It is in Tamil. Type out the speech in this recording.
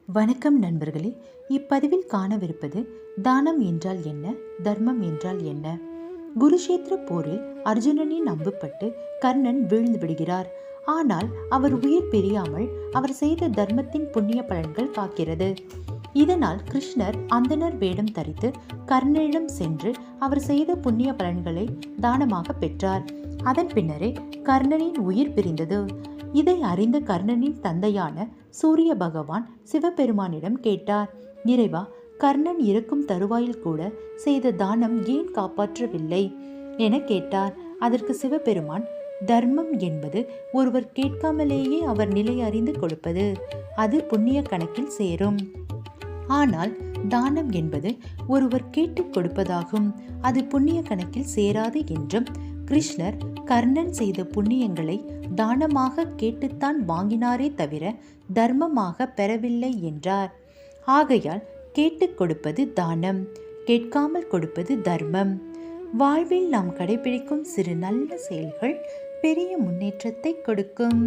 வணக்கம் நண்பர்களே. இப்பதிவில் காணவிருப்பது தானம் என்றால் என்ன, தர்மம் என்றால் என்ன. குருஷேத்திர போரில் அர்ஜுனனின் அம்புப்பட்டு கர்ணன் வீழ்ந்து விடுகிறார். ஆனால் அவர் உயிர் பிரியாமல் அவர் செய்த தர்மத்தின் புண்ணிய பலன்கள் காக்கிறது. இதனால் கிருஷ்ணர் அந்தணர் வேடம் தரித்து கர்ணனிடம் சென்று அவர் செய்த புண்ணிய பலன்களை தானமாக பெற்றார். அதன் பின்னரே கர்ணனின் உயிர் பிரிந்தது. இதை அறிந்த கர்ணனின் தந்தையான சூரிய பகவான் சிவபெருமானிடம் கேட்டார், இறைவா, கர்ணன் இறக்கும் தருவாயில் கூட செய்த தானம் ஏன் காப்பாற்றவில்லை என கேட்டார். அதற்கு சிவபெருமான், தர்மம் என்பது ஒருவர் கேட்காமலேயே அவர் நிலை அறிந்து கொடுப்பது, அது புண்ணிய கணக்கில் சேரும். ஆனால் தானம் என்பது ஒருவர் கேட்டுக் கொடுப்பதாகும், அது புண்ணிய கணக்கில் சேராது என்றும், கிருஷ்ணர் கர்ணன் செய்த புண்ணியங்களை தானமாக கேட்டுத்தான் வாங்கினாரே தவிர தர்மமாக பெறவில்லை என்றார். ஆகையால் கேட்டுக் கொடுப்பது தானம், கேட்காமல் கொடுப்பது தர்மம். வாழ்வில் நாம் கடைபிடிக்கும் சிறு நல்ல செயல்கள் பெரிய முன்னேற்றத்தை கொடுக்கும்.